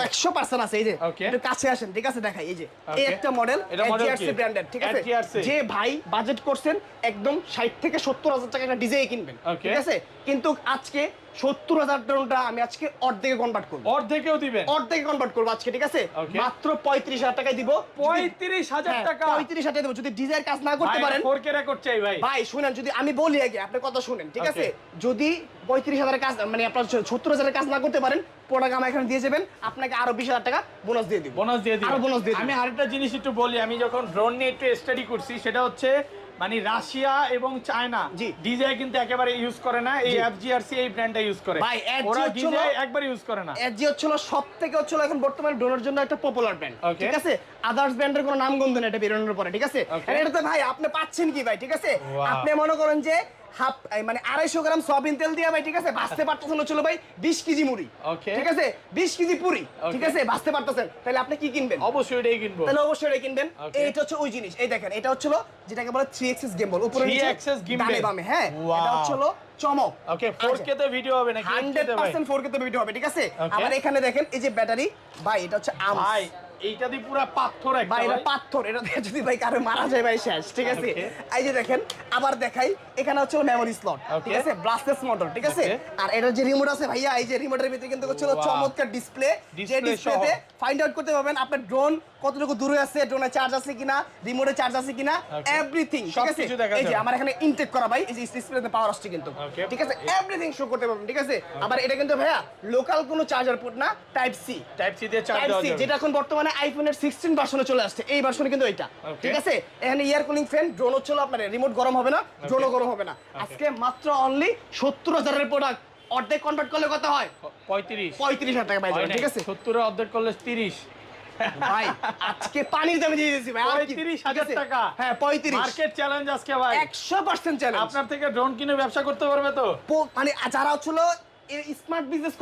100% আছে। এই যে একটু কাছে আসেন, ঠিক আছে, দেখাই। এই যে এই একটা মডেল এজিআরসি ব্র্যান্ডেড, ঠিক আছে। যে ভাই বাজেট করছেন একদম 60 থেকে 70,000 টাকা একটা ডিজাই কিনবেন, ঠিক আছে, কিন্তু আজকে 70,000 ড্রোনটা আমি আজকে অর্ধেকে কনভার্ট করব। অর্ধেকেও দিবেন? অর্ধেকে কনভার্ট করব আজকে, ঠিক আছে। মাত্র 35,000 টাকায় দিব। 35,000 টাকা? 35,000 দেব। যদি ডিজাইন কাজ না করতে পারেন, 4K রেকর্ড চাই ভাই। ভাই শুনেন, যদি আমি বলি আগে, আপনি কথা শুনেন, ঠিক আছে। যদি 35,000 কাজ, মানে আপনার 70,000 কাজ না করতে পারেন, প্রোডাক্ট আমার এখানে দিয়ে যাবেন, আপনাকে আরো 20,000 টাকা বোনাস দিয়ে দিব। আরো বোনাস দিয়ে দিব। আমি আরেকটা জিনিস একটু বলি, আমি যখন ড্রোন নিয়ে একটু স্টাডি করছি, সেটা হচ্ছে মানে রাশিয়া এবং চায়না ডিজাই কিন্তু একেবারে ইউজ করে না, এই এফজিআরসি এই ব্র্যান্ডটা ইউজ করে। ভাই ওরা ডিজাই একবার ইউজ করে না। এজি হচ্ছিল সবথেকে হচ্ছিল এখন বর্তমানে ড্রোনের জন্য একটা পপুলার ব্র্যান্ড, ঠিক আছে। আদার্স ব্র্যান্ডের কোনো নামগন্ধ নেই এটা বেরোনোর পরে, ঠিক আছে। আর এটাতে ভাই আপনি পাচ্ছেন কি ভাই, ঠিক আছে। আপনি মনে করেন যে হাফ, মানে 250 গ্রাম সয়াবিন তেল দিয়ে ভাই, ঠিক আছে, বাঁচতে পারতেছেন হচ্ছিল ভাই 20 কেজি মুড়ি, ঠিক আছে, 20 কেজি পুরি, ঠিক আছে, বাঁচতে পারতেছেন। তাহলে আপনি কি কিনবেন? অবশ্যই এটাই কিনবো। তাহলে অবশ্যই এটাই কিনবেন। এইটা হচ্ছে ওই জিনিস। এই দেখেন, এটা হচ্ছিল যেটাকে বলে 3 এক্সিস গিম্বল, উপরে নিচে ডানে বামে। হ্যাঁ, এটা হচ্ছিল চমক। ওকে, 4K তে ভিডিও হবে নাকি? 100% 4K তে ভিডিও হবে, ঠিক আছে। আবার এখানে দেখেন এই যে ব্যাটারি, ভাই এটা হচ্ছে ভাই এইটা দিয়ে পুরো পাথর একটা, ভাই এটা পাথর। এটা দিয়ে যদি ভাই কারো মারা যায় ভাই শেষ, ঠিক আছে। এই যে দেখেন, আবার দেখাই, এখানে হচ্ছে মেমোরি স্লট, ঠিক আছে, ব্লাস্টলেস মোটর, ঠিক আছে। আর এটা যে রিমোট আছে ভাইয়া, এই যে রিমোটের ভিতরে কিন্তু হচ্ছে চমৎকার ডিসপ্লে, যে ডিসপ্লেতে ফাইন্ড আউট করতে পারবেন আপনার ড্রোন কতটুকু দূরে আছে, ড্রোনে চার্জ আছে কিনা, রিমোটে চার্জ আছে কিনা, এভরিথিং, ঠিক আছে। এই যে আমার এখানে ইনটেক করা ভাই, এই যে ডিসপ্লেতে পাওয়ার আসছে কিন্তু, ঠিক আছে, এভরিথিং শো করতে পারবেন, ঠিক আছে। আবার এটা কিন্তু ভাইয়া লোকাল কোনো চার্জার পোর্ট না, টাইপ সি দিয়ে চার্জ দেওয়া যাবে, যেটা এখন বর্তমানে আইফোনের 16 ভার্সনে চলে আসছে। এই ভার্সনে কিন্তু এটা, ঠিক আছে। এখানে ইয়ার কুলিং ফ্যান, ড্রোন হচ্ছিল আপনার রিমোট গরম হবে না, ড্রোনও গরম হবে না। আজকে মাত্র অনলি 70,000 এর প্রোডাক্ট অর্ধেক কনভার্ট করলে কত হয়? 35,000 টাকা পাই যাবেন, ঠিক আছে। 70 এর অর্ধেক করলে 30 ভাই আজকে পানির দামে দিয়ে দিয়েছি ভাই, 35,000 টাকা। হ্যাঁ 35। মার্কেট চ্যালেঞ্জ আজকে ভাই, 100% চ্যালেঞ্জ। আপনার থেকে ড্রোন কিনে ব্যবসা করতে পারবে তো, মানে যারা হচ্ছিল স্মার্ট বিজনেস